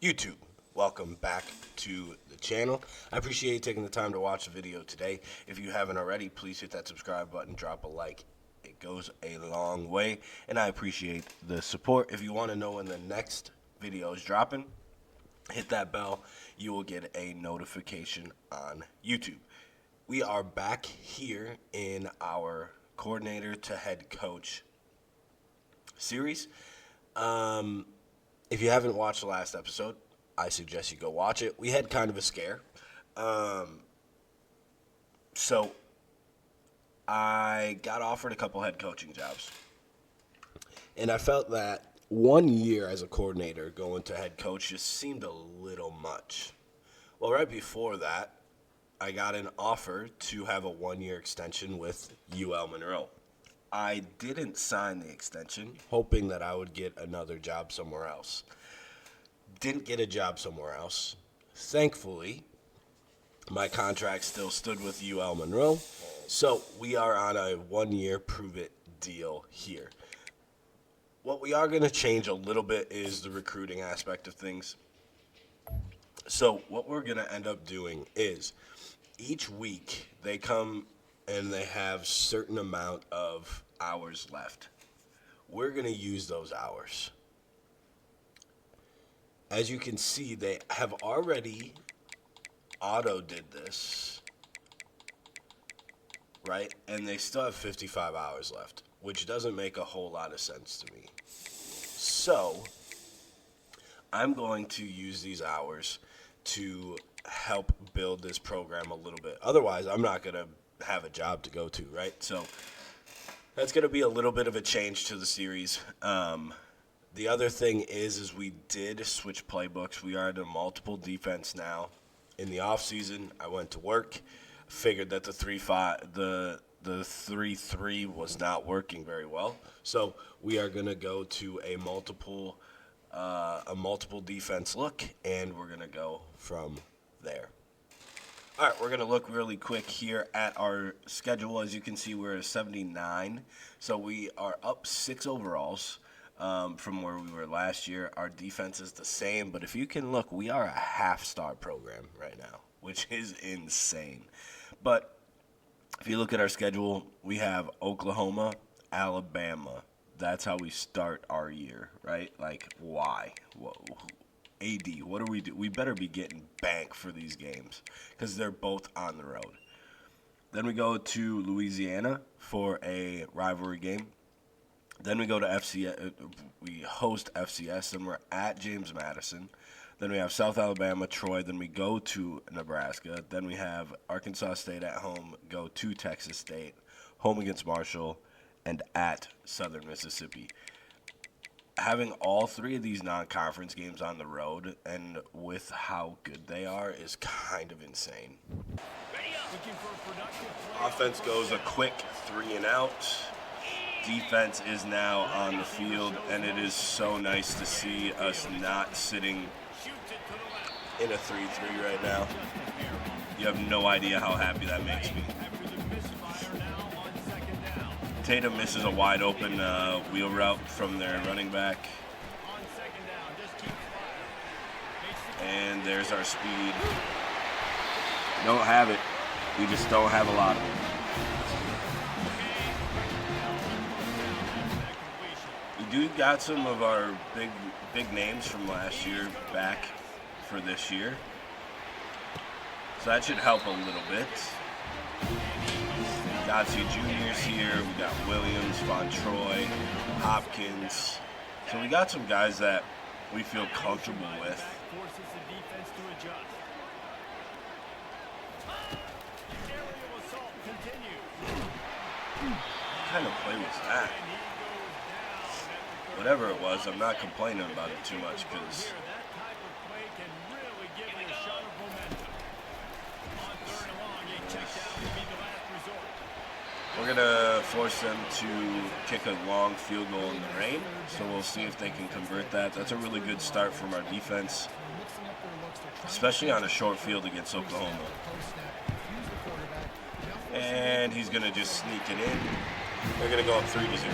YouTube, welcome back to the channel. I appreciate you taking the time to watch the video today. If you haven't already, please hit that subscribe button, drop a like. It goes a long way, and I appreciate the support. If you want to know when the next video is dropping, hit that bell. You will get a notification on YouTube. We are back here in our coordinator to head coach series. If you haven't watched the last episode, I suggest you go watch it. We had kind of a scare. So I got offered a couple head coaching jobs. And I felt that 1 year as a coordinator going to head coach just seemed a little much. Well, right before that, I got an offer to have a 1-year extension with UL Monroe. I didn't sign the extension, hoping that I would get another job somewhere else. Didn't get a job somewhere else. Thankfully, my contract still stood with UL Monroe, so we are on a 1-year prove-it deal here. What we are going to change a little bit is the recruiting aspect of things. So what we're going to end up doing is each week they come and they have certain amount of hours left. We're going to use those hours. As you can see, they have already auto-did this, right? And they still have 55 hours left, which doesn't make a whole lot of sense to me. So I'm going to use these hours to help build this program a little bit. Otherwise, I'm not going to have a job to go to, right? So that's going to be a little bit of a change to the series. The other thing is we did switch playbooks. We are in a multiple defense now. In the off season, I went to work, figured that the 3-3 was not working very well. So we are going to go to a multiple defense look, and we're going to go from there. All right, we're going to look really quick here at our schedule. As you can see, we're at 79, so we are up 6 overalls from where we were last year. Our defense is the same, but if you can look, we are a half-star program right now, which is insane. But if you look at our schedule, we have Oklahoma, Alabama. That's how we start our year, right? Like, why? Whoa. AD, what do we do? We better be getting bank for these games because they're both on the road. Then we go to Louisiana for a rivalry game. Then we go to FCS. We host FCS. Then we're at James Madison. Then we have South Alabama, Troy. Then we go to Nebraska. Then we have Arkansas State at home, go to Texas State, home against Marshall, and at Southern Mississippi. Having all 3 of these non-conference games on the road and with how good they are is kind of insane. Offense goes a quick 3-and-out. Defense is now on the field, and it is so nice to see us not sitting in a 3-3 right now. You have no idea how happy that makes me. Tatum misses a wide open wheel route from their running back. And there's our speed. Don't have it. We just don't have a lot of it. We do got some of our big names from last year back for this year. So that should help a little bit. Godsey Jr.'s here. We got Williams, Von Troy, Hopkins. So we got some guys that we feel comfortable with. What kind of play was that? Whatever it was, I'm not complaining about it too much because we're going to force them to kick a long field goal in the rain, so we'll see if they can convert that. That's a really good start from our defense, especially on a short field against Oklahoma. And he's going to just sneak it in. They're going to go up 3-0.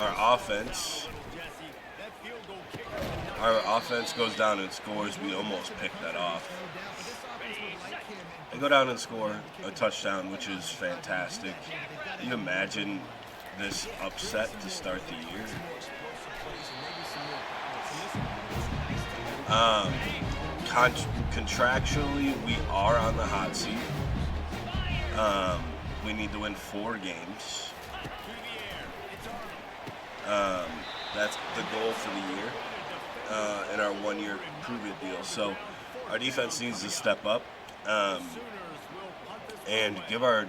our offense. Our offense goes down and scores. We almost picked that off. They go down and score a touchdown, which is fantastic. Can you imagine this upset to start the year? Contractually, we are on the hot seat. We need to win 4 games. That's the goal for the year in our 1-year prove-it deal. So our defense needs to step up and give our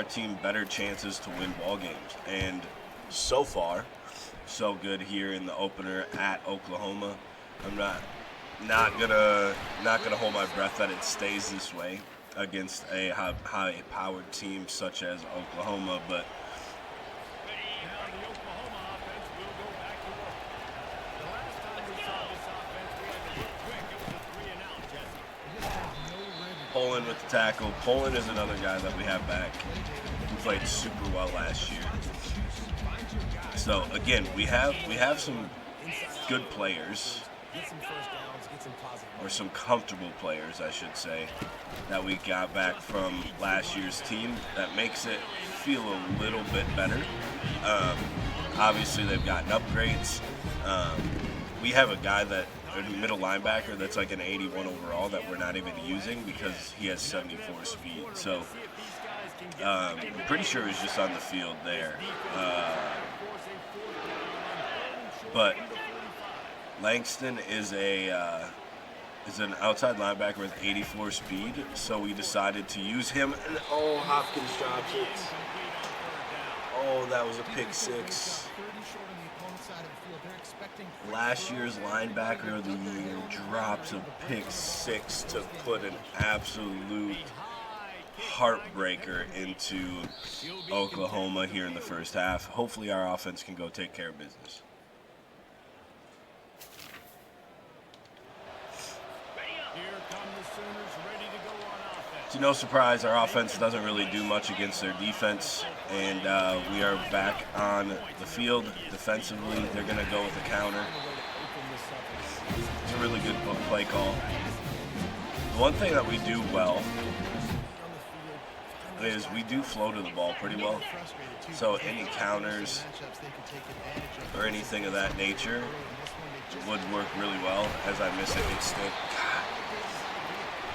team better chances to win ball games. And so far, so good here in the opener at Oklahoma. I'm not gonna hold my breath that it stays this way against a high-powered team such as Oklahoma, but Poland with the tackle. Poland is another guy that we have back who played super well last year. So again, we have some good players, or some comfortable players, I should say, that we got back from last year's team that makes it feel a little bit better. Obviously, they've gotten upgrades. We have a guy a middle linebacker that's like an 81 overall that we're not even using because he has 74 speed. So I'm pretty sure he's just on the field there. But Langston is an outside linebacker with 84 speed, so we decided to use him. And Hopkins drops it. Oh, that was a pick 6. Last year's linebacker of the year drops a pick 6 to put an absolute heartbreaker into Oklahoma here in the first half. Hopefully our offense can go take care of business. To no surprise, our offense doesn't really do much against their defense, and we are back on the field defensively. They're going to go with a counter. It's a really good play call. The one thing that we do well is we do flow to the ball pretty well. So any counters or anything of that nature would work really well, as I miss a hit stick.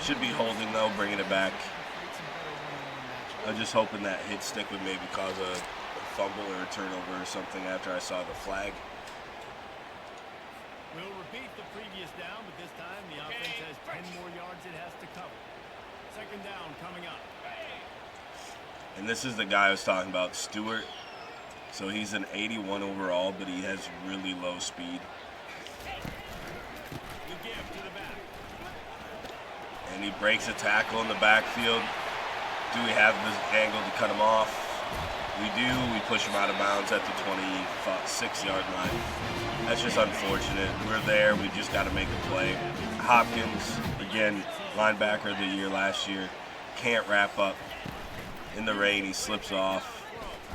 Should be holding though, bringing it back. I'm just hoping that hit stick would maybe cause a fumble or a turnover or something after I saw the flag. We'll repeat the previous down, but this time the offense has 10 more yards it has to cover. Second down coming up. And this is the guy I was talking about, Stewart. So he's an 81 overall, but he has really low speed. And he breaks a tackle in the backfield. Do we have this angle to cut him off? We do. We push him out of bounds at the 26-yard line. That's just unfortunate. We're there. We just got to make a play. Hopkins, again, linebacker of the year last year, can't wrap up. In the rain, he slips off.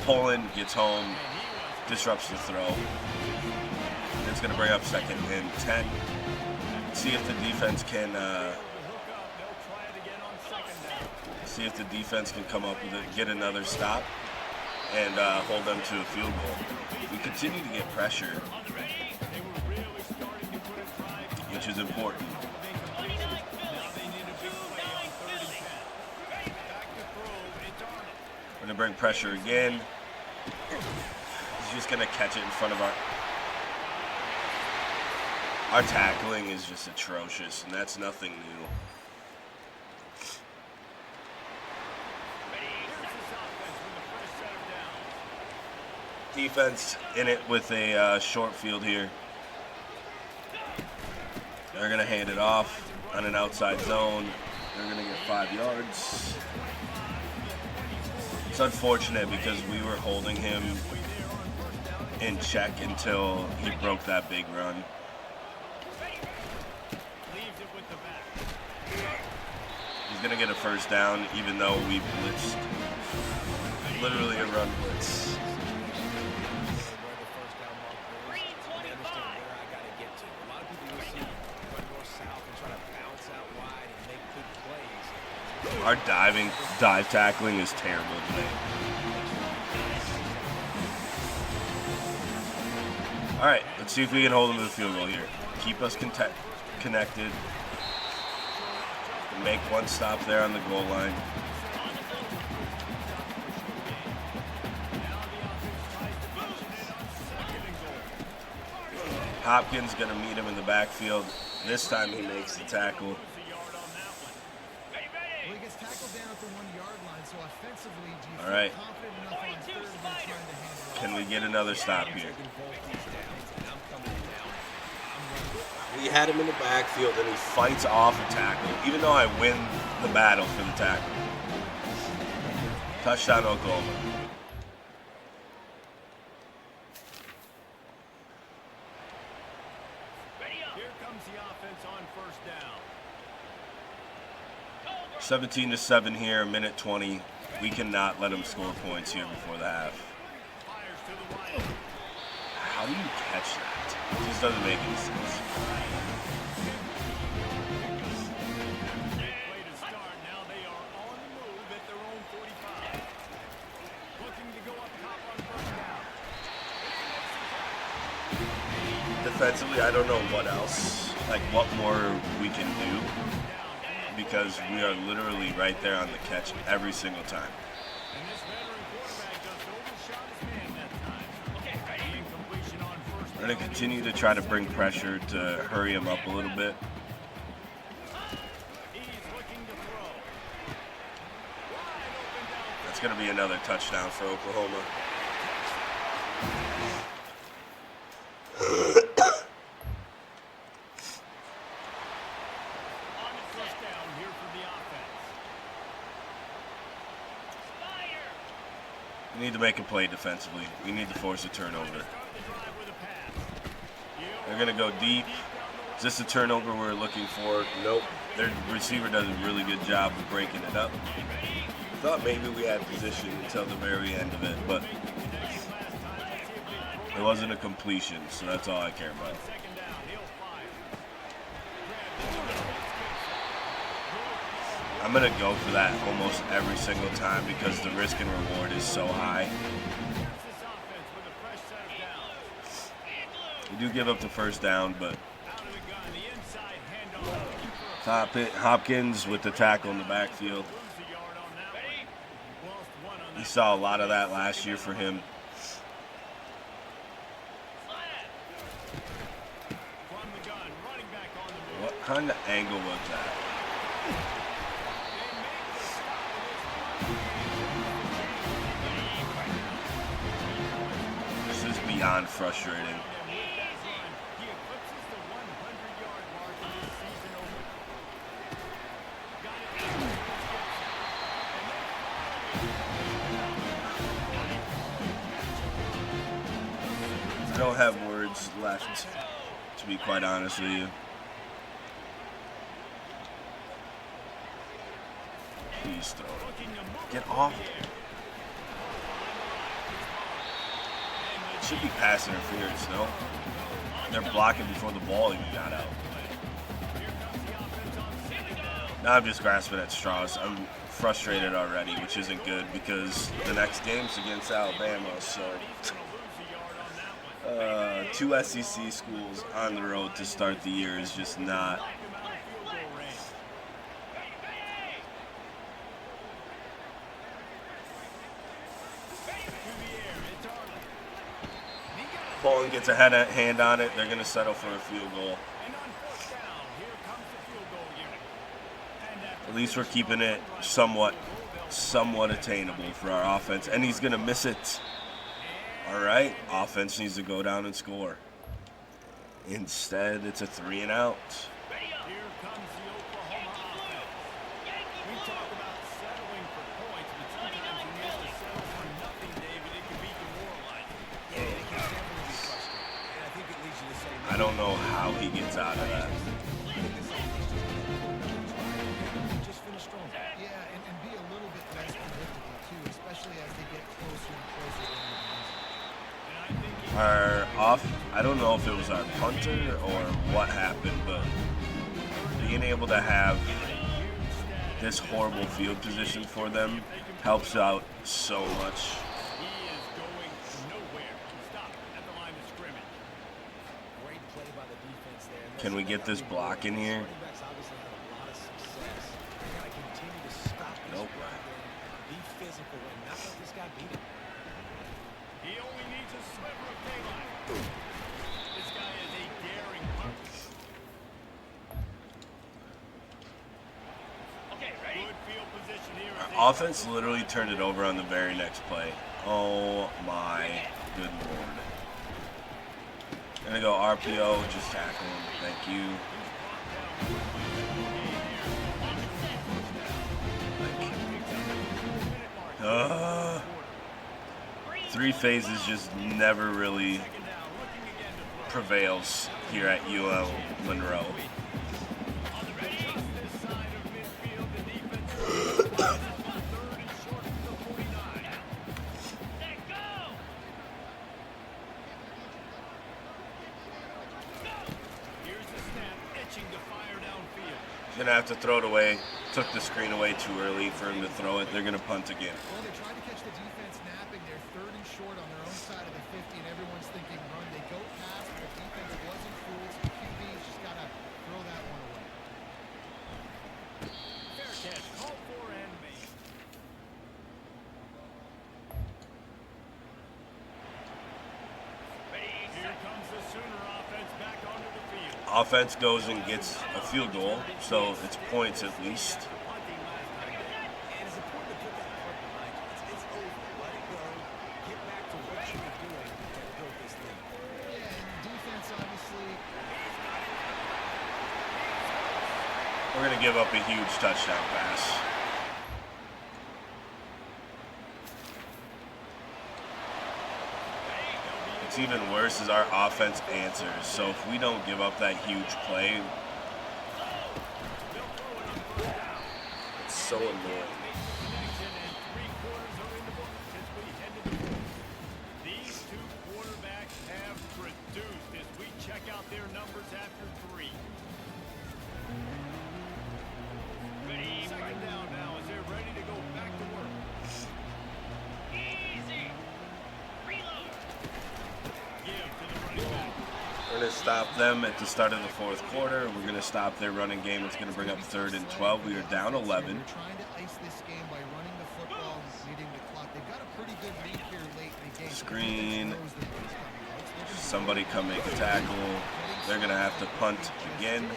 Poland gets home, disrupts the throw. And it's going to bring up 2nd and 10. See if the defense can come up with it, get another stop, and hold them to a field goal. We continue to get pressure, which is important. We're going to bring pressure again. He's just going to catch it in front of our tackling is just atrocious, and that's nothing new. Defense in it with a short field here. They're going to hand it off on an outside zone. They're going to get 5 yards. It's unfortunate because we were holding him in check until he broke that big run. He's going to get a first down even though we blitzed. Literally a run blitz. Our dive tackling is terrible today. All right, let's see if we can hold them to the field goal here. Keep us connected. Make one stop there on the goal line. Hopkins going to meet him in the backfield. This time he makes the tackle. Well, he gets tackled down at the 1 yard line, so offensively, do you All right. feel confident enough on third and trying to handle it? Can we get another stop here? We had him in the backfield and he fights off a tackle, even though I win the battle for the tackle. Touchdown, Oklahoma. Here comes the offense on first down. 17-7 here, minute 20. We cannot let them score points here before the half. Fires to the right. How do you catch that? It just doesn't make any sense. Way to start. Now they are on the move at their own 45. Looking to go up top on first down. Defensively, I don't know what else, like what more we can do, because we are literally right there on the catch every single time. And this veteran quarterback just overshot his man that time. The incompletion on first We're going to continue to try to bring pressure to hurry him up a little bit. He's looking to throw. Wide open down. That's going to be another touchdown for Oklahoma. On first down here for the offense. We need to make a play defensively. We need to force a turnover. Start the drive with a pass. They're going to go deep. Is this the turnover we're looking for? Nope. Their receiver does a really good job of breaking it up. I thought maybe we had position until the very end of it, but it wasn't a completion, so that's all I care about. Second down, he'll fire. I'm going to go for that almost every single time because the risk and reward is so high. This offense with a fresh set of downs. We do give up the first down, but Out of the gun, the inside handoff. Looking for a top it, Hopkins with the tackle in the backfield. lose a yard on that one. Lost one on We that. saw a lot of that last year for him. From the gun, running back on the move. What kind of angle was that? This is beyond frustrating. And with that run, he eclipses the 100-yard mark in this season opener. Got it. I don't have words left, to be quite honest with you. Please throw it. Get off. It should be pass interference, no? They're blocking before the ball even got out. Now I'm just grasping at straws. I'm frustrated already, which isn't good because the next game's against Alabama, so two SEC schools on the road to start the year is just not. Poland gets a hand on it. They're going to settle for a field goal. And on first down, here comes the field goal unit. And after At least we're keeping it somewhat attainable for our offense. And he's going to miss it. All right, offense needs to go down and score. Instead, it's a 3-and-out. here comes the Oklahoma offense. We talk about settling for points, but sometimes when you have to settle for nothing, David, it can be demoralizing. Yeah, it can definitely be frustrating. And I think it leads you to say, I don't know how he gets out of that. just finish strong. Yeah, and be a little bit less predictable, too, especially as they get closer and closer down the line. And I think he I don't know if it was our punter or what happened, but being able to have this horrible field position for them helps out so much. He is going nowhere. Stop at the line of scrimmage. Great play by the defense there. Can we get this block in here? Running backs obviously have a lot of success. They gotta continue to stop this Nope. run game, be physical, and not let this guy beat him. He only needs a sliver of daylight. This guy is a daring punch. Good field position here. as they- Our offense literally turned it over on the very next play. Oh my good lord. Gonna go RPO, just tackle him. Thank you. Three phases just never really prevails here at UL Monroe. Gonna have to throw it away. Took the screen away too early for him to throw it. They're gonna punt again. Well, they tried to catch the defense napping. They're 3rd and short on their own side of the 50, and everyone's thinking run. They go past, but the defense wasn't fooled, so QB's just got to throw that one away. Fair catch, called for and made. Here comes the Sooner offense back onto the field. Offense goes and gets a field goal, so it's points at least. Punting last time. And it's important to put that punt behind you. It's over. Let it go. Get back to what you were doing and build this thing. Yeah, and defense, obviously. We're gonna give up a huge touchdown pass. What's even worse is our offense answers. So if we don't give up that huge play, it's so annoying. Connection and 3/4 are in the books as we head to the fourth. These two quarterbacks have produced as we check out their numbers after 3. Second down now as they're ready to go back to work. Give to the running back. We're gonna stop them at the start of the 4th quarter. We're gonna stop their running game. It's gonna bring up 3rd and 12. We are down 11. They're trying to ice this game by running the football and leading the clock. They've got a pretty good lead here late in the game. Screen. Knows the pace coming, right? So they're gonna Somebody come make a tackle. They're gonna have to punt again.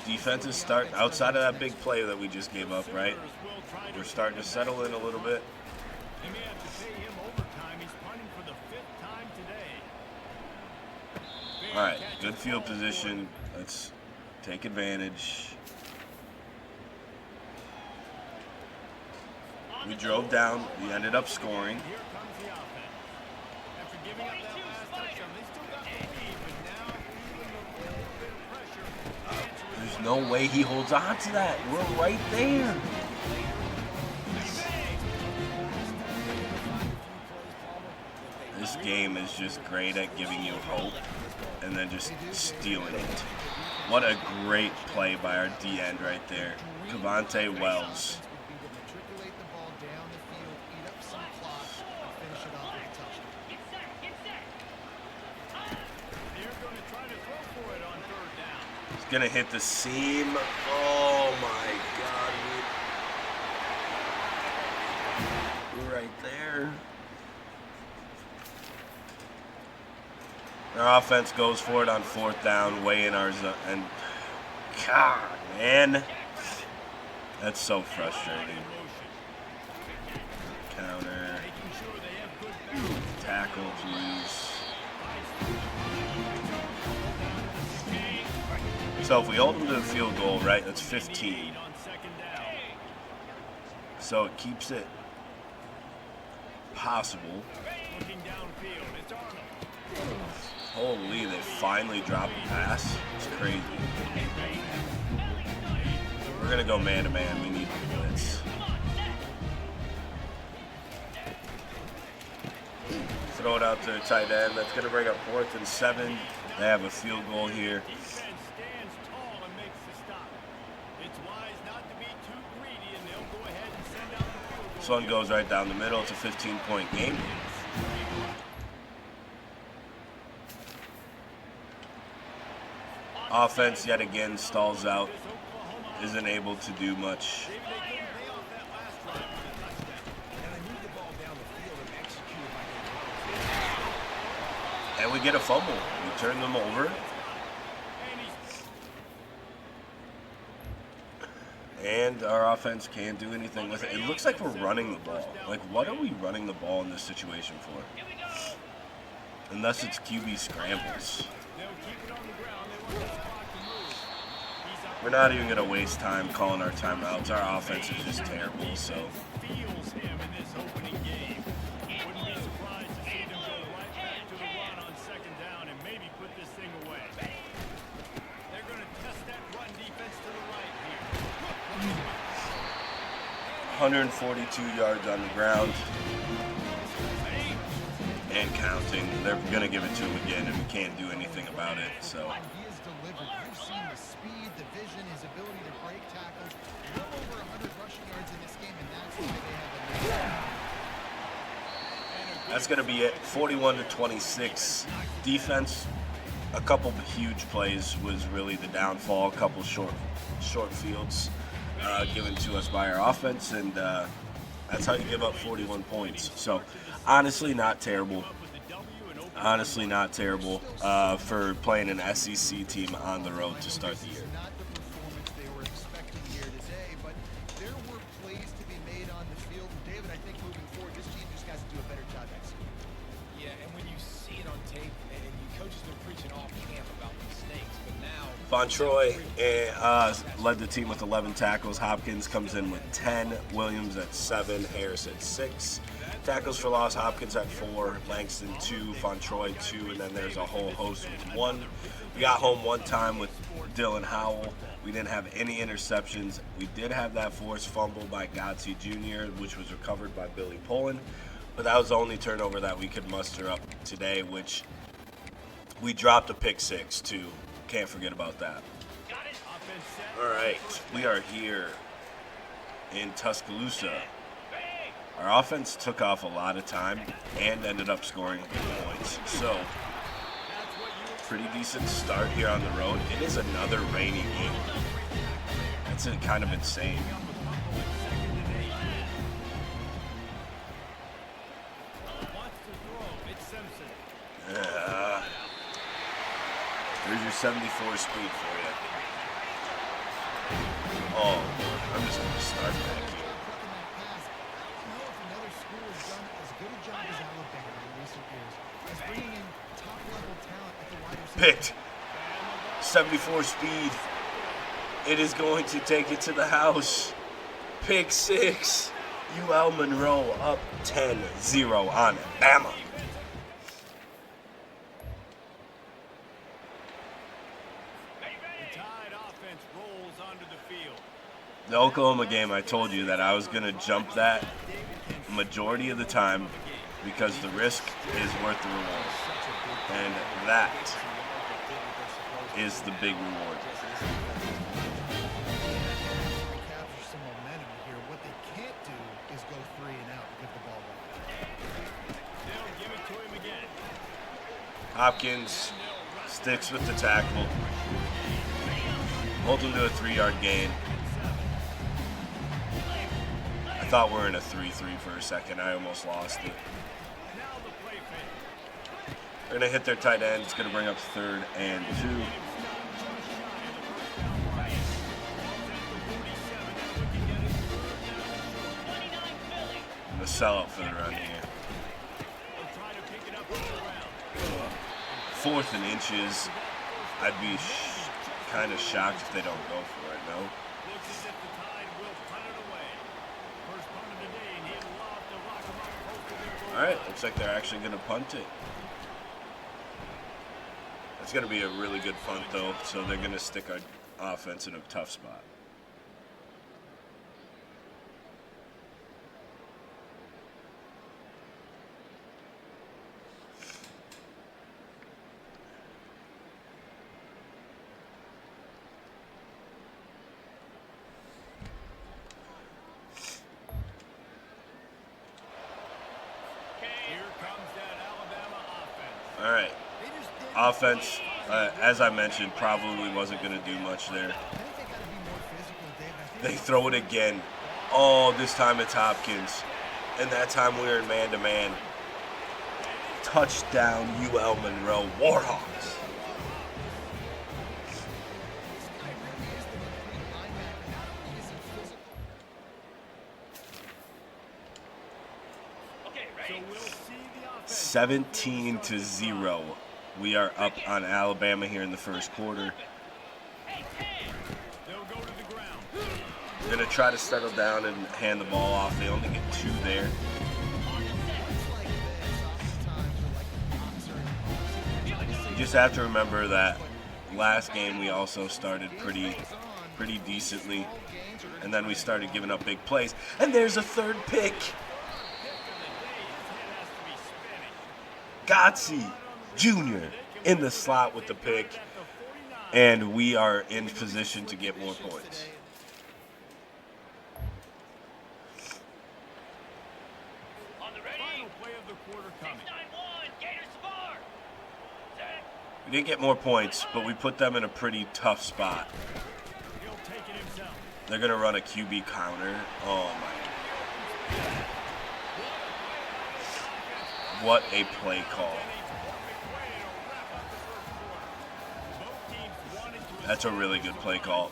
Defense is starting outside of that big play that we just gave up, right? We're starting to settle in a little bit. They may have to pay him overtime. He's punting for the 5th time today. All right, good field position. Let's take advantage. We drove down. We ended up scoring. Here comes the offense. After giving up that last touchdown, they still got the lead, but now feeling a little bit of pressure. There's no way he holds on to that. We're right there. This game is just great at giving you hope and then just stealing it. What a great play by our D end right there. Cavante Wells. would be to matriculate the ball down the field, eat up some clock, and finish it off with a touchdown. They're going to try to throw for it on 3rd down. He's gonna hit the seam. Oh my God. We're right there. Our offense goes for it on 4th down, way in our zone, and God, man, that's so frustrating. Counter, Making sure they have good balance. tackle, please. So if we hold them to the field goal, right, that's 15. On 2nd down. So it keeps it possible. Looking downfield, it's Arnold. Holy, they finally dropped the pass. It's crazy. We're gonna go man-to-man. We need the blitz. Throw it out to the tight end. That's gonna bring up 4th and 7. They have a field goal here. Defense stands tall and makes the stop. It's wise not to be too greedy This one goes right down the middle. It's a 15-point game. Offense yet again stalls out. Isn't able to do much. And we get a fumble. We turn them over. And our offense can't do anything with it. It looks like we're running the ball. Like, what are we running the ball in this situation for? Unless it's QB scrambles. We're not even going to waste time calling our timeouts. Our offense is just terrible, so. They're going to test that run defense to the right here. 142 yards on the ground. And counting. They're going to give it to him again, and we can't do anything about it, so. He is delivered. You've seen the speed, the vision, his ability to break tackles. Well over 100 rushing yards in this game, and that's why they have a That's going to be it. 41-26. Defense, a couple of huge plays was really the downfall. A couple short fields given to us by our offense, and that's how you give up 41 points. So, honestly, not terrible. Honestly, not terrible for playing an SEC team on the road to start the year. not the performance they were expecting here today, but there were plays to be made on the field. And David, I think moving forward, this team just has to do a better job executing. Yeah, and when you see it on tape, and you coaches been preaching all camp about mistakes, but now Von Troy led the team with 11 tackles. Hopkins comes in with 10. Williams at 7. Harris at 6. Tackles for loss, Hopkins at 4. Langston 2. Von Troy 2. And then there's a whole host with 1. We got home one time with Dylan Howell. We didn't have any interceptions. We did have that forced fumble by Godsey Jr., which was recovered by Billy Poland. But that was the only turnover that we could muster up today, which we dropped a pick 6 too. Can't forget about that. All right, we are here in Tuscaloosa. Our offense took off a lot of time and ended up scoring points. So, pretty decent start here on the road. It is another rainy game. That's kind of insane. There's your 74 speed for you. Oh, I'm just going to start back here. I don't know if another school has done as good a job as Alabama in recent years as bringing in top-level talent at the wide receiver. Picked. 74 speed. It is going to take it to the house. Pick 6. UL Monroe up 10-0 on Bama. The Oklahoma game, I told you that I was going to jump that majority of the time because the risk is worth the reward. And that is the big reward. Capture some momentum here. What they can't do is go 3 and out and give the ball away. Hopkins sticks with the tackle. Holds him to a 3-yard gain. I thought we were in a 3-3 for a second. I almost lost it. They're going to hit their tight end. It's going to bring up 3rd and 2. I'm going to sell out for the run here. 4th and inches. I'd be kind of shocked if they don't go for it, no? All right, looks like they're actually going to punt it. It's going to be a really good punt, though, so they're going to stick our offense in a tough spot. Offense, as I mentioned, probably wasn't going to do much there. I think they got to be more physical, Dave. I think They throw it again. Oh, this time it's Hopkins. And that time we were in man-to-man. Touchdown, UL Monroe Warhawks. this guy really is the complete linebacker. Not only is he physical, So we'll see the offense. 17-0. We are up on Alabama here in the first quarter. They'll go to the ground. We're going to try to settle down and hand the ball off. They only get 2 there. it's like this oftentimes are like the boxer in boxing. You just have to remember that last game we also started pretty decently. And then we started giving up big plays. And there's a third pick. Gotsi Jr. in the slot with the pick. And we are in position to get more points. Final play of the quarter coming. We didn't get more points, but we put them in a pretty tough spot. He'll take it himself. They're going to run a QB counter. Oh, my. What a play call. That's a really good play call.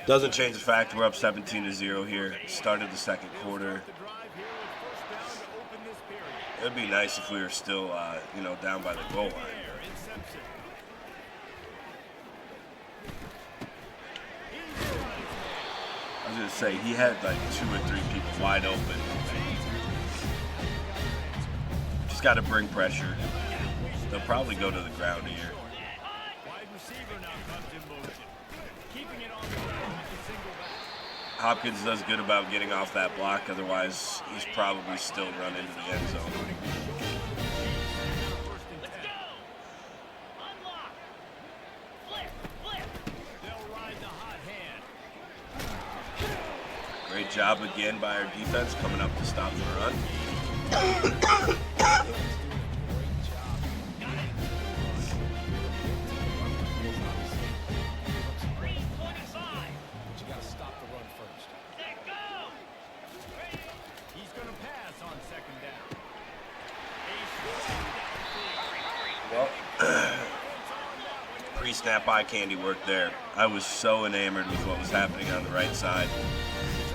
Doesn't change the fact we're up 17-0 here. Started the second quarter. The drive here with first down to open this period. It would be nice if we were still, down by the goal line. There, it's Simpson. I was going to say, he had like 2 or 3 people wide open. Just got to bring pressure. They'll probably go to the ground here. Wide receiver now comes in motion. Keeping it on the ground with the single back. Hopkins does good about getting off that block. Otherwise, he's probably still run into the end zone. First and 10. They'll ride the hot hand. Great job again by our defense coming up to stop the run. But you got to stop the run first. He's going to pass on second down. Well, pre-snap eye candy worked there. I was so enamored with what was happening on the right side.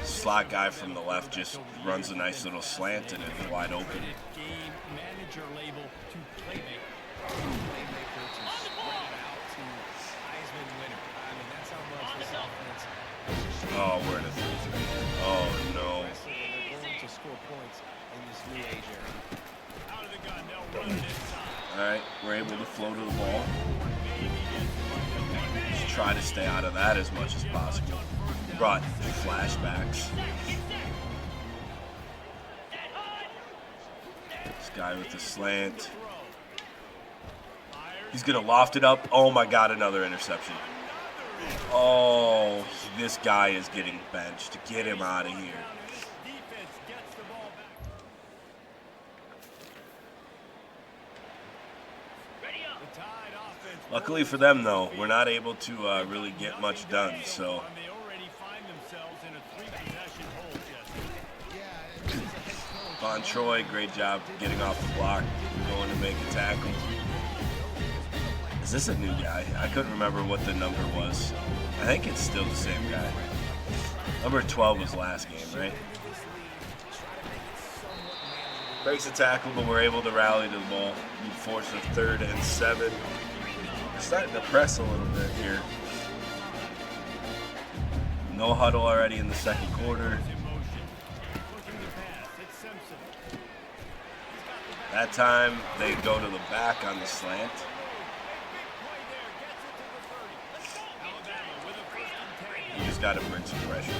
Slot guy from the left just runs a nice little slant and it's wide open. Game manager label to playmaker. Playmaker to spread it out to Heisman winner. I mean, that's how much this offense is just Oh, we're in a 3-3. Oh, no. aggressive, and they're going to score points in this new age era. Out of the gun, they'll run it inside. All right, we're able to flow to the ball. Just try to stay out of that as much as possible. Brought flashbacks. This guy with the slant. He's going to loft it up. Oh, my God, another interception. Oh, this guy is getting benched. Get him out of here. Defense gets the ball back. The Tide offense. Luckily for them, though, we're not able to really get much done. So They already find themselves in a 3-possession hole, Jesse. yeah, and this is a head coach. Von Troy, great job getting off the block, going to make a tackle. Is this a new guy? I couldn't remember what the number was. I think it's still the same guy. Number 12 was last game, right? Breaks a tackle, but we're able to rally to the ball. We force a 3rd and 7. We're starting to press a little bit here. No huddle already in the second quarter. In motion. Looking to pass. It's Simpson. That time, they go to the back on the slant. Alabama with a first and 10. You just got to bring some pressure.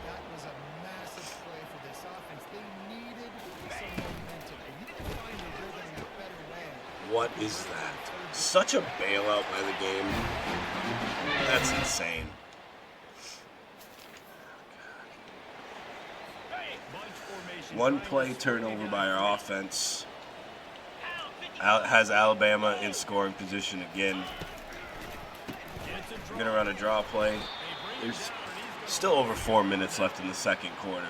That was a massive play for this offense. They needed some momentum. They needed to find a rhythm in a better way. What is that? Such a bailout by the game. That's insane. Bunch formation. One play turnover by our offense. has Alabama in scoring position again. We're going to run a draw play. There's still over 4 minutes left in the second quarter.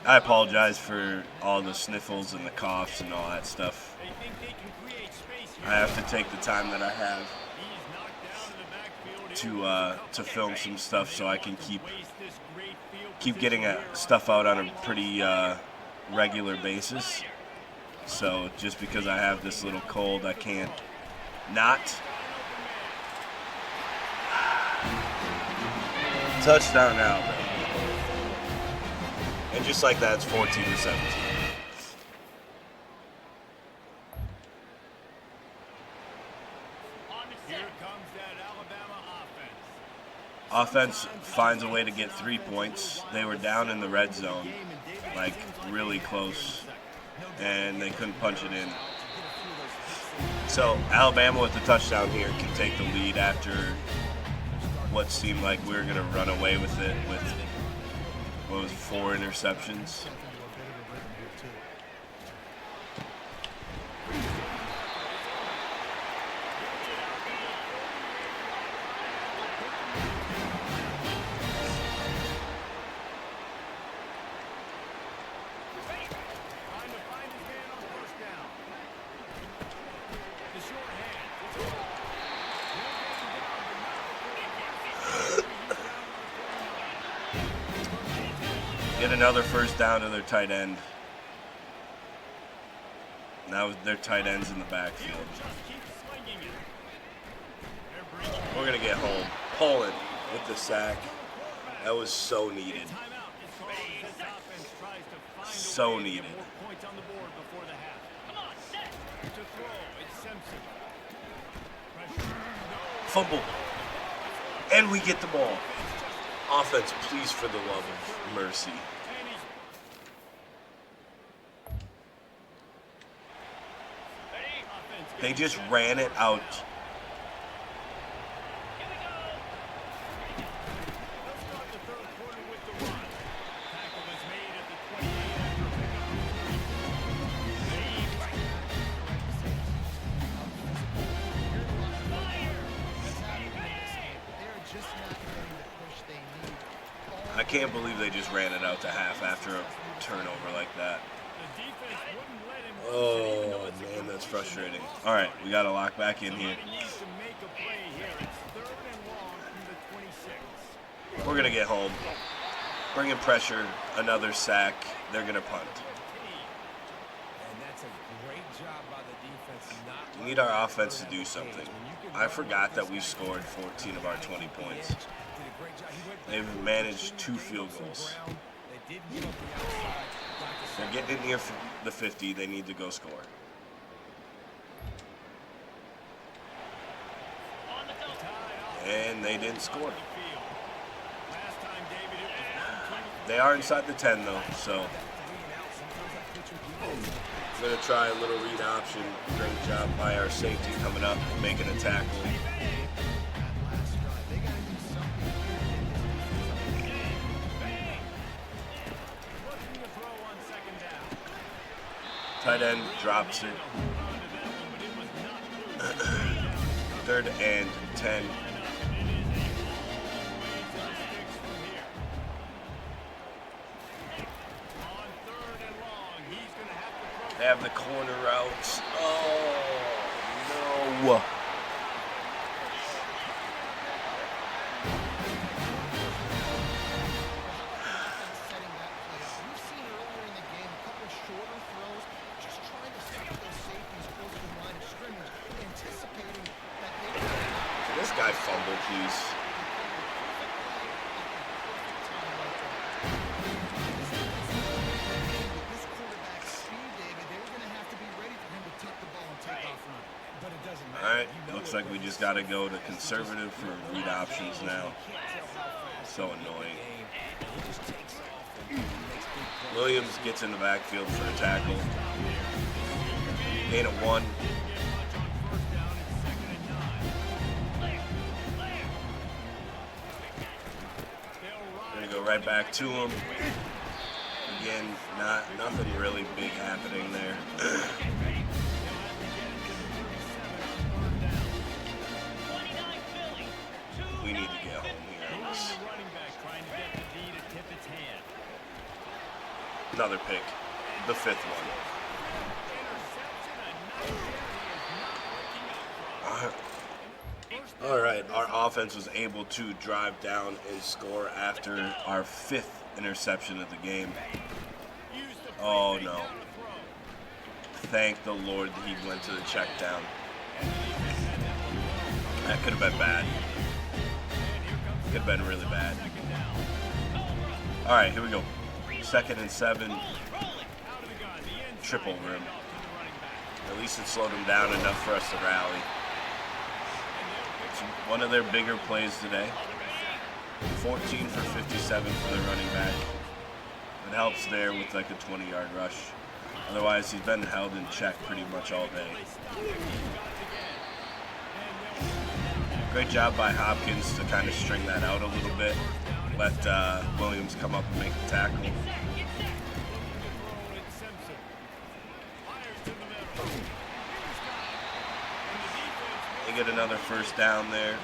I apologize for all the sniffles and the coughs and all that stuff. I have to take the time that I have to film some stuff so I can keep getting stuff out on a pretty regular basis. So just because I have this little cold, I can't not. Touchdown now, man. And just like that, it's 14-17. Here comes that Alabama offense. Offense finds a way to get 3 points. They were down in the red zone, like really close, and they couldn't punch it in. So Alabama with the touchdown here can take the lead after what seemed like we were going to run away with it with, what was it, 4 interceptions. Get another first down to their tight end. Now their tight end's in the backfield. We're going to get home. Poland with the sack. That was so needed. So needed. Fumble. And we get the ball. Offense, please, for the love of mercy. They just ran it out. I can't believe they just ran it out to half after a turnover like that. Oh, man, that's frustrating. All right, we got to lock back in here. We're going to get home. Bringing pressure, another sack. They're going to punt. We need our offense to do something. I forgot that we scored 14 of our 20 points. They've managed 2 field goals. They're getting near the 50. They need to go score. And they didn't score. They are inside the 10, though, so we're going to try a little read option. Great job by our safety coming up, making a tackle. Tight end drops it. 3rd and 10. They have the corner routes. Oh, no. This guy fumbled, please. Alright, looks like we just got to go to conservative for read options now. So annoying. Williams gets in the backfield for a tackle. Gain of 1. We're going to go right back to him. Again, nothing really big happening there. We need to get home here. Another pick. The fifth one. All right, our offense was able to drive down and score after our fifth interception of the game. Oh no. Thank the Lord that he went to the check down. That could have been bad. Could have been really bad. All right, here we go. 2nd and 7. Trip over him. At least it slowed him down enough for us to rally. It's one of their bigger plays today. 14 for 57 for the running back. It helps there with like a 20-yard rush. Otherwise, he's been held in check pretty much all day. Great job by Hopkins to kind of string that out a little bit. Let Williams come up and make the tackle. They get another first down there.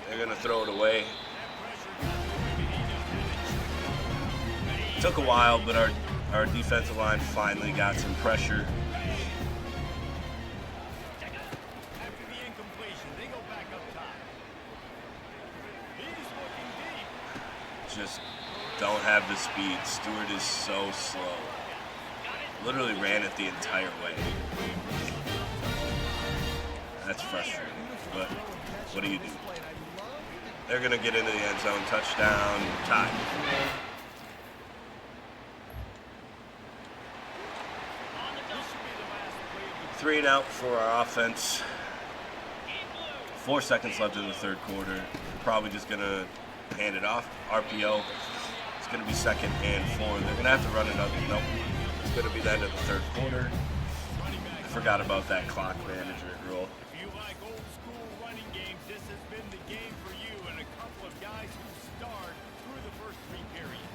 They're going to throw it away. Took a while, but our defensive line finally got some pressure. Just don't have the speed. Stewart is so slow. Literally ran it the entire way. That's frustrating, but what do you do? They're going to get into the end zone. Touchdown, tie. 3 and out for our offense. 4 seconds left in the third quarter. Probably just going to hand it off. RPO. It's going to be 2nd and 4. They're going to have to run another. Nope. It's going to be the end of the third quarter. I forgot about that clock management rule. If you like old school running games, this has been the game for you and a couple of guys who starred through the first 3 periods.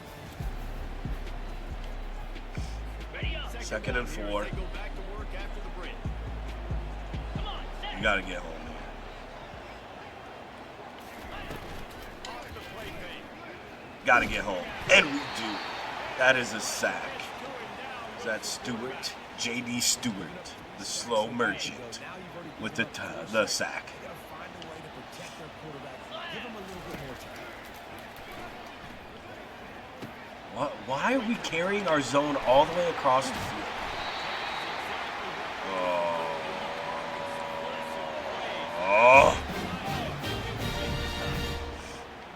2nd and 4. You got to get home here. Got to get home. And we do. That is a sack. Is that Stewart? J.D. Stewart, the slow merchant, with the sack. What? Why are we carrying our zone all the way across the field? Oh.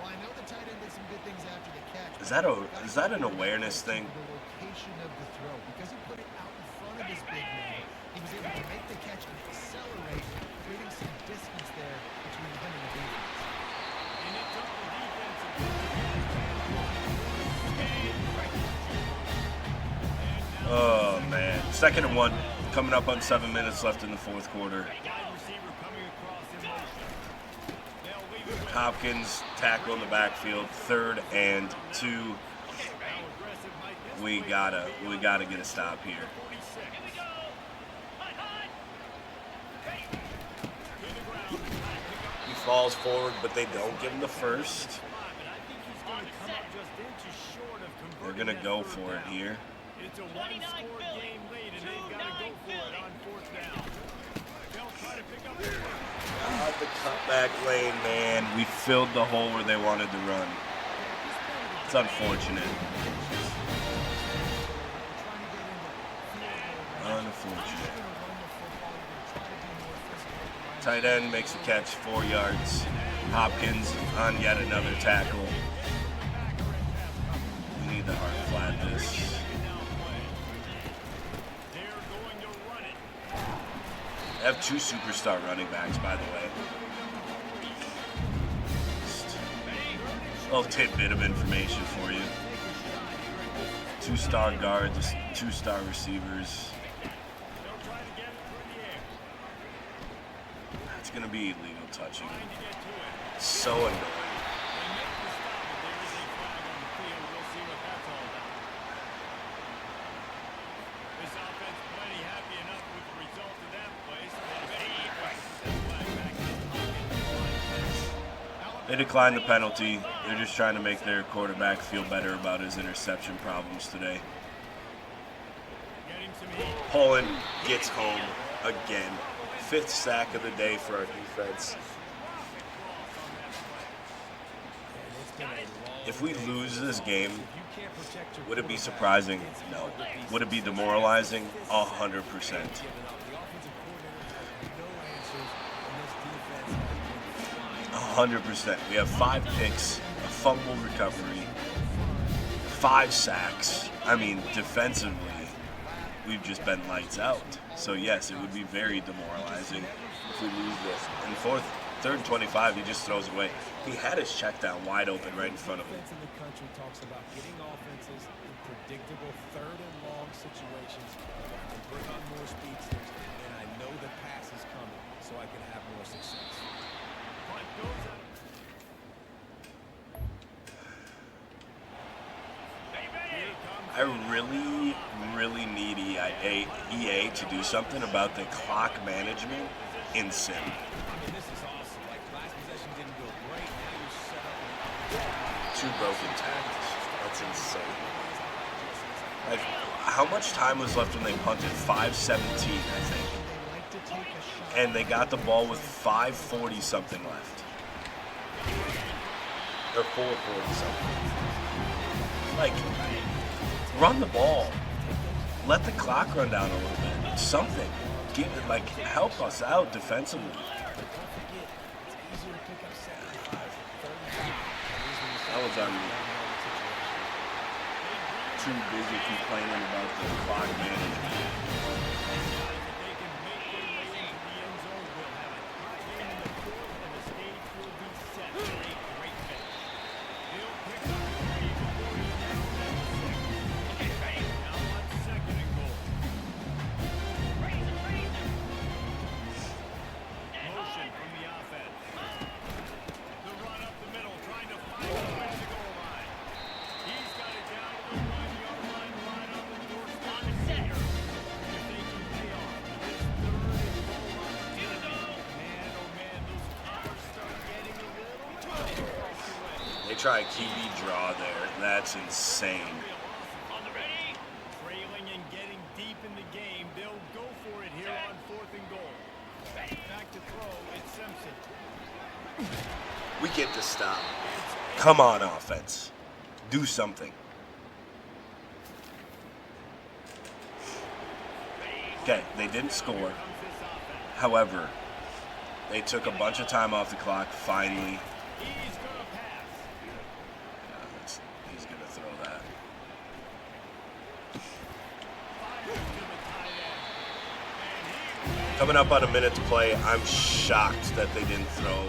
Well, I know the tight end did some good things after the catch. Is that an awareness thing? The location of the throw, because he put it out in front of his big man, he was able to make the catch and accelerate, creating some distance there between him and the defense. Oh man, 2nd and 1, coming up on 7 minutes left in the fourth quarter. Hopkins tackle in the backfield, 3rd and 2. We gotta get a stop here. He falls forward, but they don't give him the first. They're gonna go for it here. It's a one-score game late, and they've got to go for it on 4th down. They'll try to pick up The cutback lane, man. We filled the hole where they wanted to run. It's unfortunate. Unfortunate. Tight end makes a catch, 4 yards. Hopkins on yet another tackle. We need to hard flat this. They have 2 superstar running backs, by the way. Just a little tidbit of information for you. 2-star guards, 2-star receivers. They'll try to get it through the air. It's going to be illegal touching. Trying to get to it. So annoying. They make the stop, but there is a flag on the field. We'll see what that's all about. This offense plenty happy enough with the result of that play, so they decide to put that flag back in his pocket. They declined the penalty. They're just trying to make their quarterback feel better about his interception problems today. Getting some heat. Poland gets home again. 5th sack of the day for our defense. If we lose this game, would it be surprising? No. Would it be demoralizing? 100%. 100%. We have 5 picks, a fumble recovery, 5 sacks. I mean, defensively, we've just been lights out. So yes, it would be very demoralizing if we lose this. And 3rd and 25, he just throws away. He had his check down wide open right in front of him. Defense in the country talks about getting offenses in predictable 3rd and long situations where I can bring on more speedsters and I know the pass is coming so I can have more success. Punt goes up. I really need EA to do something about the clock management in Sim. I mean, this is awesome. Like, last possession didn't go great. Now you're set up. 2 broken tackles. That's insane. Like, how much time was left when they punted? 5:17, I think. They like to take a shot. And they got the ball with 5:40 something left. Or 4:40 something. Like, run the ball. Let the clock run down a little bit. Something. Give it, like, help us out defensively. That was on me. Too busy complaining about the clock management. Try a QB draw there. That's insane. Trailing and getting deep in the game, they'll go for it here on 4th and goal. Back to throw, it's Simpson. We get the stop. Come on, offense. Do something. Okay, they didn't score. However, they took a bunch of time off the clock finally. He's going to throw that. Coming up on a minute to play, I'm shocked that they didn't throw.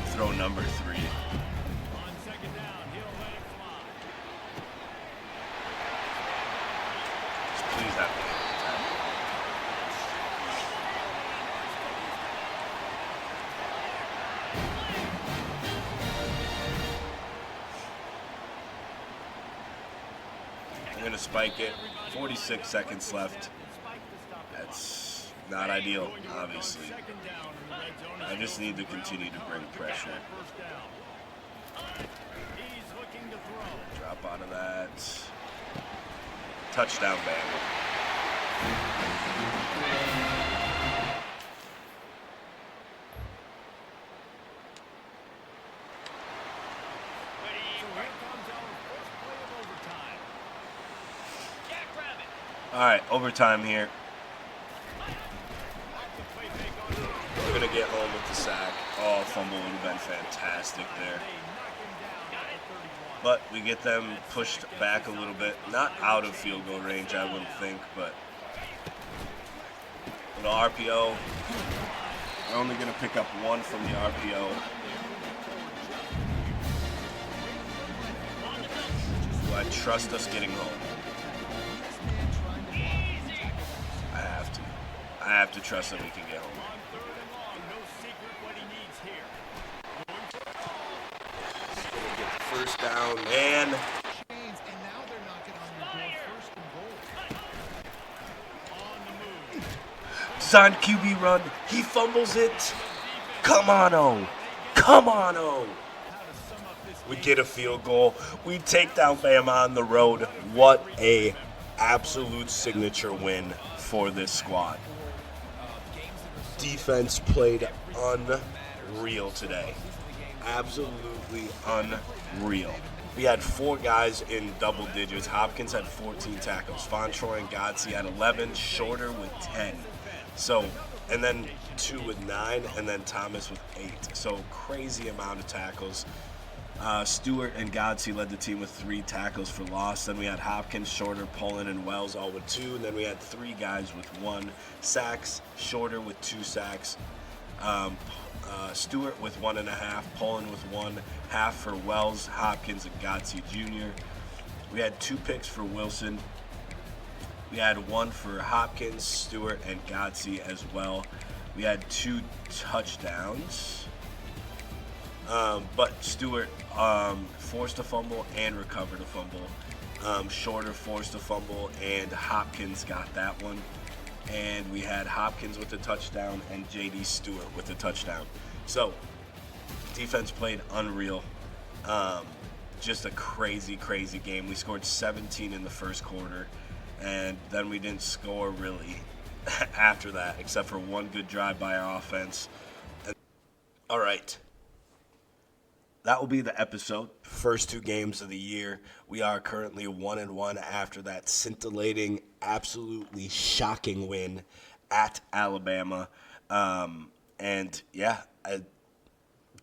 Throw number 3. Just please have me. Gonna spike it. 46 seconds left. That's not ideal, obviously. I just need to continue to bring pressure. Drop out of that. Touchdown, Bama. All right, overtime here. We're going to get home with the sack. Oh, fumble would have been fantastic there. But we get them pushed back a little bit. Not out of field goal range, I wouldn't think, but little RPO. We're only going to pick up 1 from the RPO. I trust us getting home. I have to trust that we can get home. On third and long, no secret what he needs here. First down, man. Chains, and now they're knocking on your door first and goal. On the move. Son QB run. He fumbles it. Come on, O. Come on, O. How to sum up this We game. get a field goal. We take down Bama on the road. What a absolute signature win for this squad. Defense played unreal today. Absolutely unreal. We had 4 guys in double digits. Hopkins had 14 tackles. Fontroy and Godsey had 11. Shorter with 10. So, and then 2 with 9, and then Thomas with 8. So crazy amount of tackles. Stewart and Godsey led the team with 3 tackles for loss. Then we had Hopkins, Shorter, Pullen, and Wells all with 2. And then we had 3 guys with 1 sacks. Shorter with 2 sacks. Stewart with 1.5. Pullen with 1.5 for Wells, Hopkins, and Godsey Jr. We had 2 picks for Wilson. We had 1 for Hopkins, Stewart, and Godsey as well. We had 2 touchdowns. But Stewart forced a fumble and recovered a fumble. Shorter forced a fumble, and Hopkins got that one. And we had Hopkins with a touchdown and J.D. Stewart with a touchdown. So, defense played unreal. Just a crazy, crazy game. We scored 17 in the first quarter, and then we didn't score really after that, except for 1 good drive by our offense. All right. That will be the episode. First 2 games of the year. We are currently 1-1 after that scintillating, absolutely shocking win at Alabama. And yeah,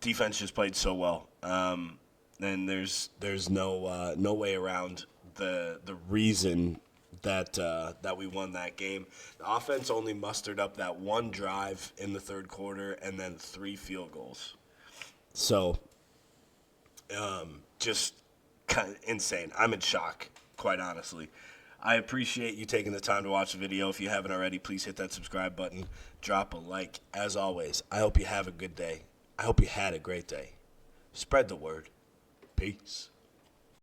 defense just played so well. And there's no way around the reason that we won that game. The offense only mustered up that 1 drive in the third quarter and then 3 field goals. So. Just kind of insane. I'm in shock, quite honestly. I appreciate you taking the time to watch the video. If you haven't already, please hit that subscribe button. Drop a like. As always, I hope you have a good day. I hope you had a great day. Spread the word. Peace.